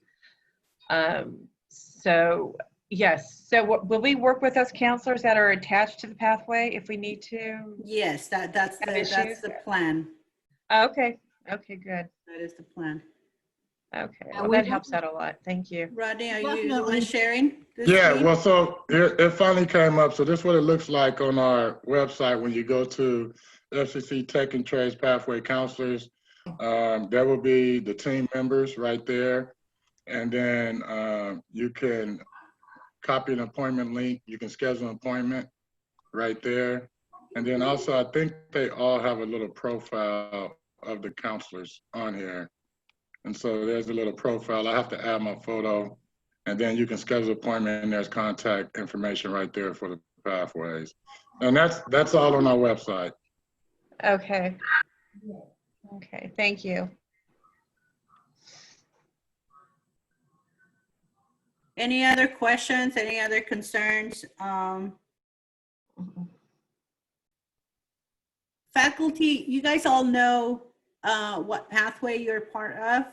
So yes. So will we work with those counselors that are attached to the pathway if we need to? Yes, that's the plan. Okay. Okay. Good. That is the plan. Okay. Yeah, Well, we that helps out a lot. Thank you. Rodney, are you the Definitely. one sharing this Yeah, screen? well, so it finally came up. So this is what it looks like on our website when you go to FCC Tech and Trades Pathway Counselors. There will be the team members right there. And then you can copy an appointment link. You can schedule an appointment right there. And then also, I think they all have a little profile of the counselors on here. And so there's a little profile. I have to add my photo, and then you can schedule an appointment, and there's contact information right there for the pathways. And that's all on our website. Okay. Okay. Thank you. Any other questions, any other concerns? Faculty, you guys all know what pathway you're part of.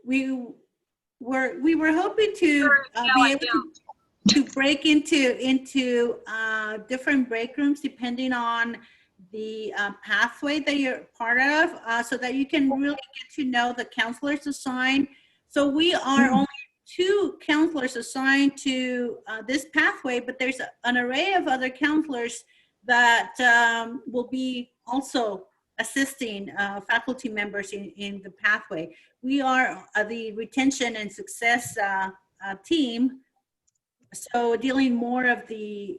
We were hoping to be able to break into different break rooms depending on the pathway that you're part of, so that you can really get to know the counselors assigned. So we are only 2 counselors assigned to this pathway, but there's an array of other counselors that will be also assisting faculty members in the pathway. We are the retention and success team, so dealing more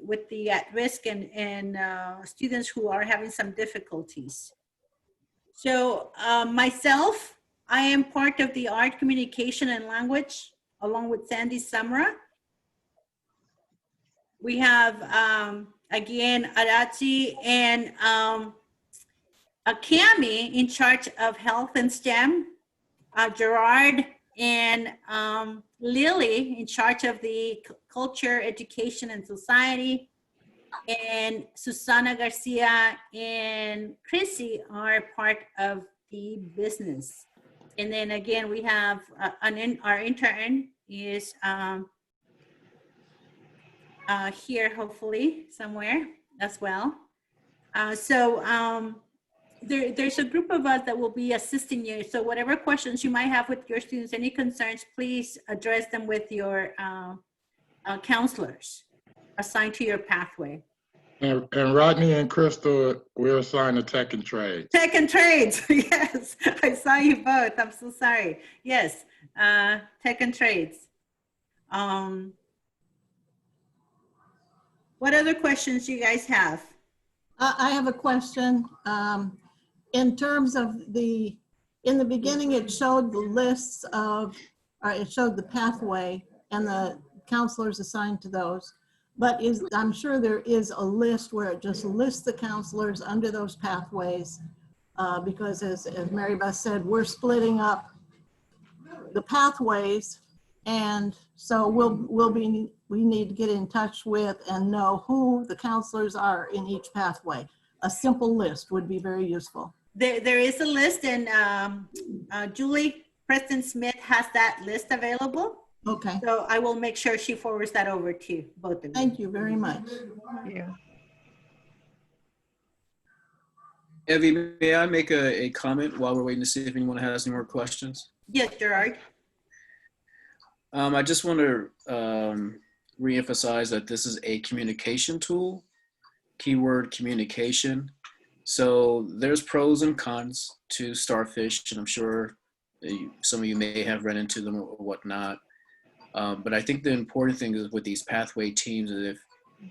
with the at-risk and students who are having some difficulties. So myself, I am part of the art, communication, and language, along with Sandy Samra. We have, again, Arachi and Cami in charge of health and STEM, Gerard and Lily in charge of the culture, education, and society, and Susana Garcia and Chrissy are part of the business. And then again, we have our intern is here, hopefully somewhere as well. There's a group of us that will be assisting you. So whatever questions you might have with your students, any concerns, please address them with your counselors assigned to your pathway. And Rodney and Crystal, we're assigned to Tech and Trade. Tech and Trades, yes. I saw you both. I'm so sorry. Yes, Tech and Trades. What other questions you guys have? I have a question. In terms of in the beginning, it showed the lists of, it showed the pathway and the counselors assigned to those. But I'm sure there is a list where it just lists the counselors under those pathways. Because as Mary Beth said, we're splitting up the pathways. And so we need to get in touch with and know who the counselors are in each pathway. A simple list would be very useful. There is a list, and Julie Preston Smith has that list available. Okay. So I will make sure she forwards that over to both of you. Thank you very much. Yeah. Evie, may I make a comment while we're waiting to see if anyone has any more questions? Yes, Gerard. I just want to reemphasize that this is a communication tool, keyword communication. So there's pros and cons to Starfish, and I'm sure some of you may have run into them or whatnot. But I think the important thing is with these pathway teams is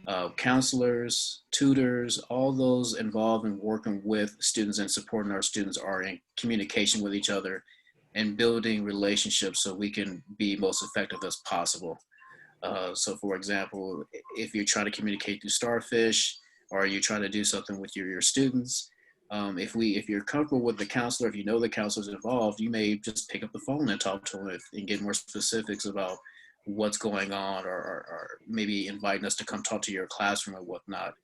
if counselors, tutors, all those involved in working with students and supporting our students are in communication with each other and building relationships so we can be most effective as possible. So for example, if you're trying to communicate through Starfish or you're trying to do something with your students, if you're comfortable with the counselor, if you know the counselor's involved, you may just pick up the phone and talk to them and get more specifics about what's going on, or maybe inviting us to come talk to your classroom or whatnot.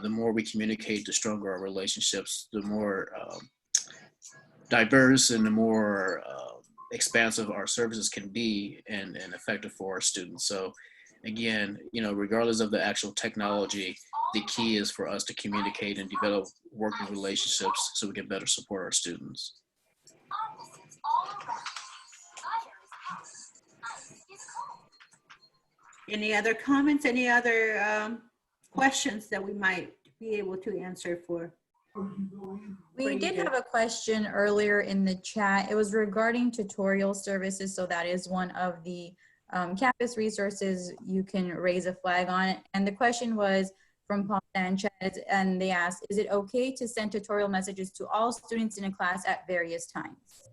The more we communicate, the stronger our relationships, the more diverse and the more expansive our services can be and effective for our students. So again, regardless of the actual technology, the key is for us to communicate and develop working relationships so we can better support our students. Any other comments, any other questions that we might be able to answer for? We did have a question earlier in the chat. It was regarding tutorial services. So that is one of the campus resources you can raise a flag on. And the question was from Paul Sanchez, and they asked, is it okay to send tutorial messages to all students in a class at various times?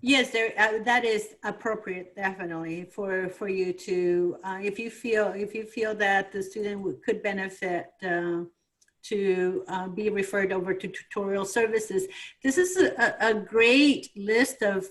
Yes, that is appropriate, definitely, for you to, if you feel that the student could benefit to be referred over to tutorial services. This is a great list of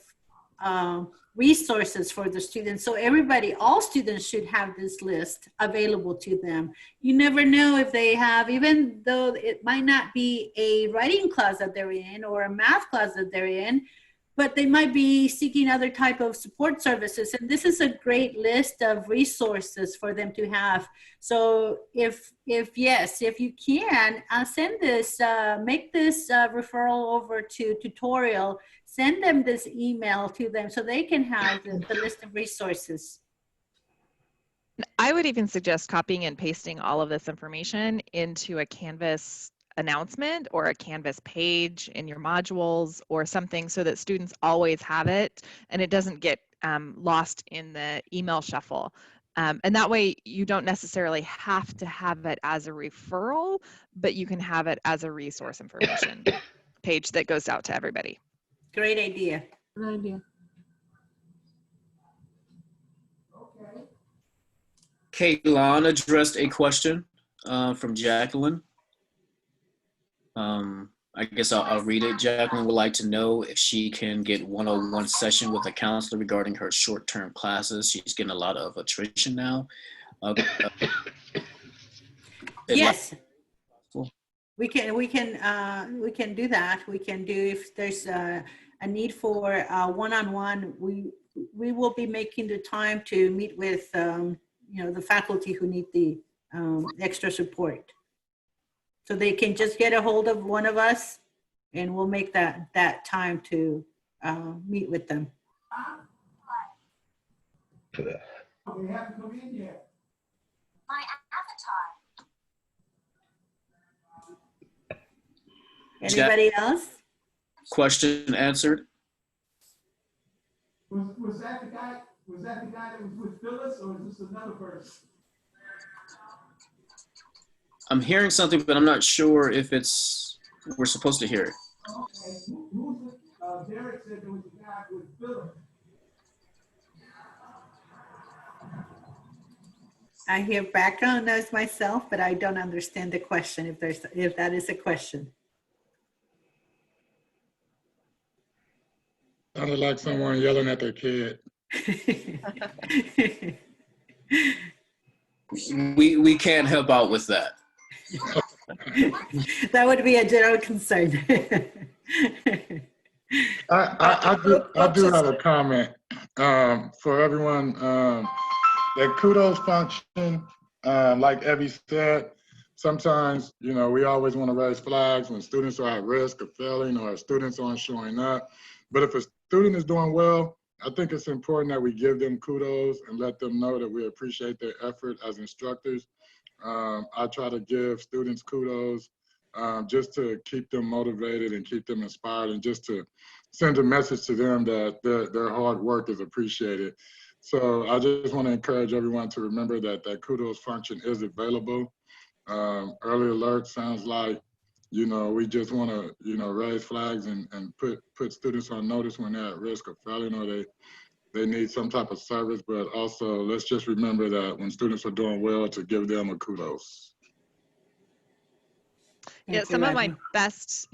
resources for the students. So everybody, all students should have this list available to them. You never know if they have, even though it might not be a writing class that they're in or a math class that they're in, but they might be seeking other type of support services. And this is a great list of resources for them to have. So if you can, send this, make this referral over to tutorial, send them this email to them so they can have the list of resources. I would even suggest copying and pasting all of this information into a Canvas announcement or a Canvas page in your modules or something so that students always have it and it doesn't get lost in the email shuffle. And that way you don't necessarily have to have it as a referral, but you can have it as a resource information page that goes out to everybody. Great idea. Good idea. Katelan addressed a question from Jacqueline. I guess I'll read it. Jacqueline would like to know if she can get one-on-one session with a counselor regarding her short-term classes. She's getting a lot of attrition now. Yes. We can do that. We can do, if there's a need for one-on-one, we will be making the time to meet with the faculty who need the extra support. So they can just get a hold of one of us, and we'll make that time to meet with them. We haven't come in yet. My avatar. Anybody else? Question answered. Was that the guy? Was that the guy that was with Phyllis, or is this another person? I'm hearing something, but I'm not sure if we're supposed to hear it. Okay. Who's Derek said there was a guy with Phyllis. I hear background noise myself, but I don't understand the question, if that is a question. Sounded like someone yelling at their kid. We can't help out with that. That would be a general concern. I do have a comment for everyone. That kudos function, like Evie said, sometimes, we always want to raise flags when students are at risk of failing or students aren't showing up. But if a student is doing well, I think it's important that we give them kudos and let them know that we appreciate their effort as instructors. I try to give students kudos just to keep them motivated and keep them inspired, and just to send a message to them that their hard work is appreciated. So I just want to encourage everyone to remember that kudos function is available. Early alert sounds like, we just want to, raise flags and put students on notice when they're at risk of failing or they need some type of service. But also, let's just remember that when students are doing well, to give them a kudos. Yeah, some of my best,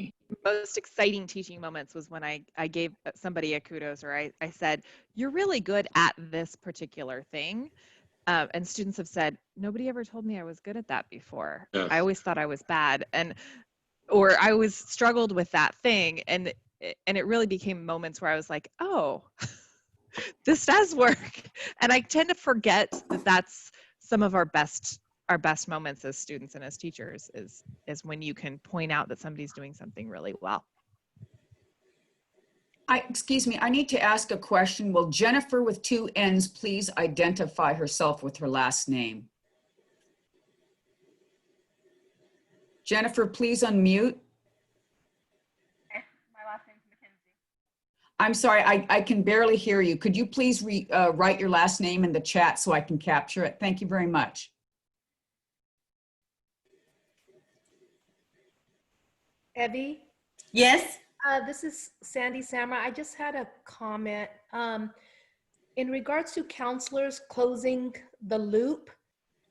most exciting teaching moments was when I gave somebody a kudos, or I said, you're really good at this particular thing. And students have said, nobody ever told me I was good at that before. Yes. I always thought I was bad, or I always struggled with that thing. And it really became moments where I was like, oh, this does work. And I tend to forget that that's some of our best moments as students and as teachers is when you can point out that somebody's doing something really well. Excuse me, I need to ask a question. Will Jennifer with 2 N's please identify herself with her last name? Jennifer, please unmute. My last name's Mackenzie. I'm sorry, I can barely hear you. Could you please write your last name in the chat so I can capture it? Thank you very much. Evie? Yes. This is Sandy Samra. I just had a comment. In regards to counselors closing the loop,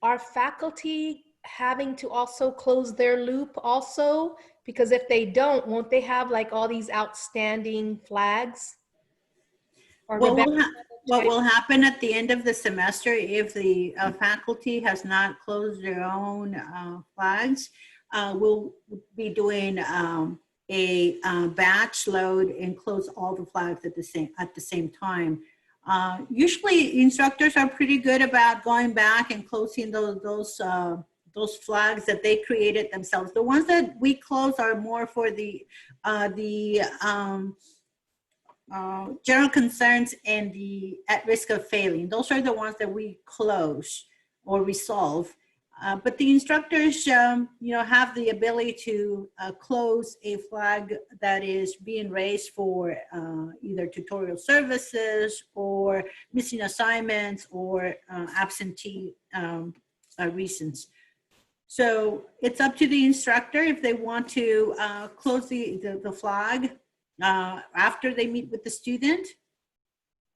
are faculty having to also close their loop also? Because if they don't, won't they have like all these outstanding flags? Or What will happen at the end of the semester if the faculty has not closed their own flags? We'll be doing a batch load and close all the flags at the same time. Usually instructors are pretty good about going back and closing those flags that they created themselves. The ones that we close are more for the general concerns and the at risk of failing. Those are the ones that we close or resolve. But the instructors, have the ability to close a flag that is being raised for either tutorial services or missing assignments or absentee reasons. So it's up to the instructor if they want to close the flag after they meet with the student,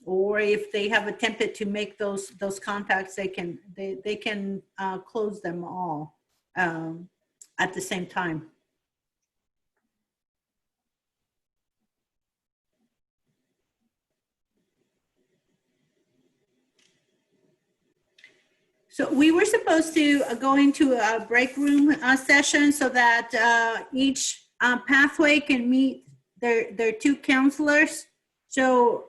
or if they have attempted to make those contacts, they can close them all at the same time. So we were supposed to go into a break room session so that each pathway can meet their two counselors. So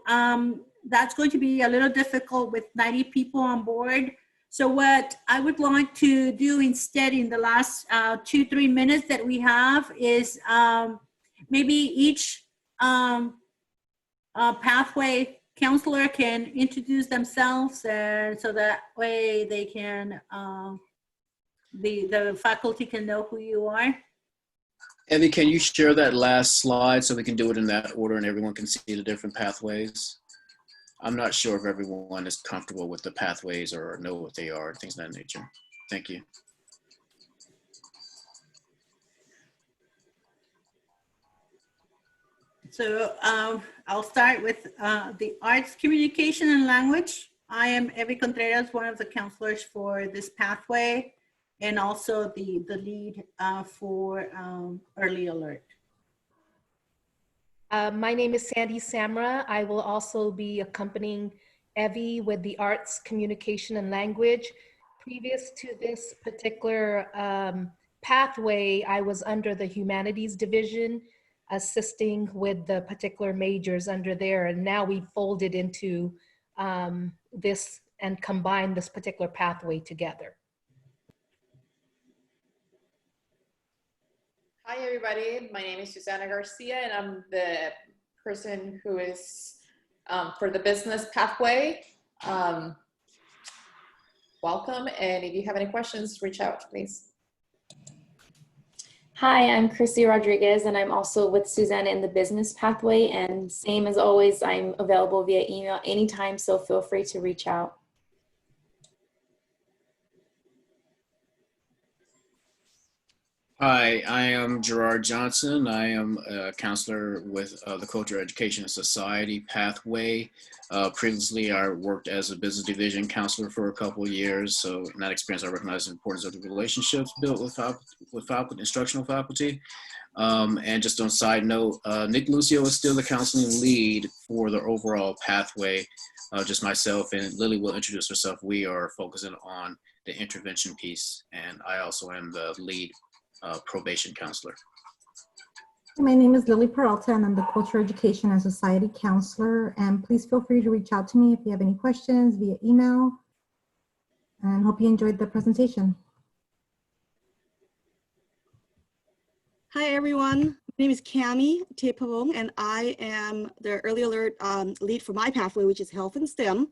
that's going to be a little difficult with 90 people on board. So what I would like to do instead in the last 2-3 minutes that we have is maybe each pathway counselor can introduce themselves, and so that way they can, the faculty can know who you are. Evie, can you share that last slide so we can do it in that order and everyone can see the different pathways? I'm not sure if everyone is comfortable with the pathways or know what they are, things of that nature. Thank you. So I'll start with the arts, communication, and language. I am Evie Contreras, one of the counselors for this pathway, and also the lead for Early Alert. My name is Sandy Samra. I will also be accompanying Evie with the arts, communication, and language. Previous to this particular pathway, I was under the humanities division, assisting with the particular majors under there. And now we folded into this and combined this particular pathway together. Hi, everybody. My name is Susana Garcia, and I'm the person who is for the business pathway. Welcome, and if you have any questions, reach out, please. Hi, I'm Chrissy Rodriguez, and I'm also with Susanna in the business pathway. And same as always, I'm available via email anytime, so feel free to reach out. Hi, I am Gerard Johnson. I am a counselor with the Culture, Education, and Society pathway. Previously, I worked as a business division counselor for a couple of years. So in that experience, I recognize the importance of the relationships built with instructional faculty. And just on a side note, Nick Lucio is still the counseling lead for the overall pathway. Just myself and Lily will introduce herself. We are focusing on the intervention piece, and I also am the lead probation counselor. My name is Lily Peralta, and I'm the Culture, Education, and Society counselor. And please feel free to reach out to me if you have any questions via email. And hope you enjoyed the presentation. Hi, everyone. My name is Cami Tepavong, and I am the Early Alert lead for my pathway, which is Health and STEM.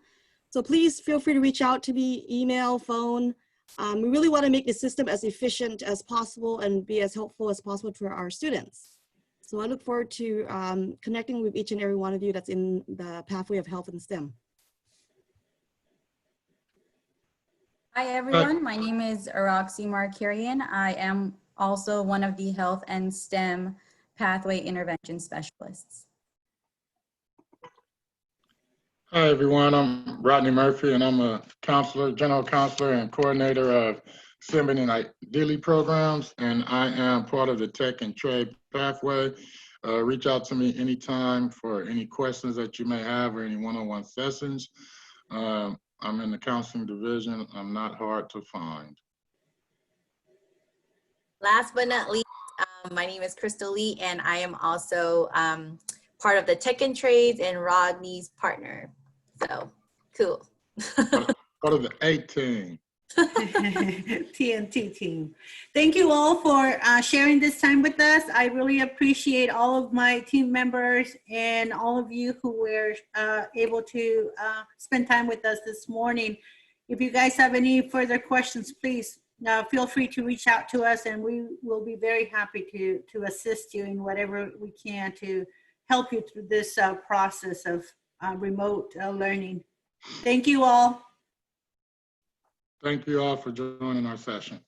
So please feel free to reach out to me, email, phone. We really want to make the system as efficient as possible and be as helpful as possible for our students. So I look forward to connecting with each and every one of you that's in the pathway of Health and STEM. Hi, everyone. My name is Araxi Markarian. I am also one of the Health and STEM pathway intervention specialists. Hi, everyone. I'm Rodney Murphy, and I'm a counselor, general counselor, and coordinator of SIMBIN and Ideally programs, and I am part of the Tech and Trade pathway. Reach out to me anytime for any questions that you may have or any one-on-one sessions. I'm in the counseling division. I'm not hard to find. Last but not least, my name is Crystal Lee, and I am also part of the Tech and Trades and Rodney's partner. So, cool. Part of the A-team. TNT team. Thank you all for sharing this time with us. I really appreciate all of my team members and all of you who were able to spend time with us this morning. If you guys have any further questions, please feel free to reach out to us, and we will be very happy to assist you in whatever we can to help you through this process of remote learning. Thank you all. Thank you all for joining our session.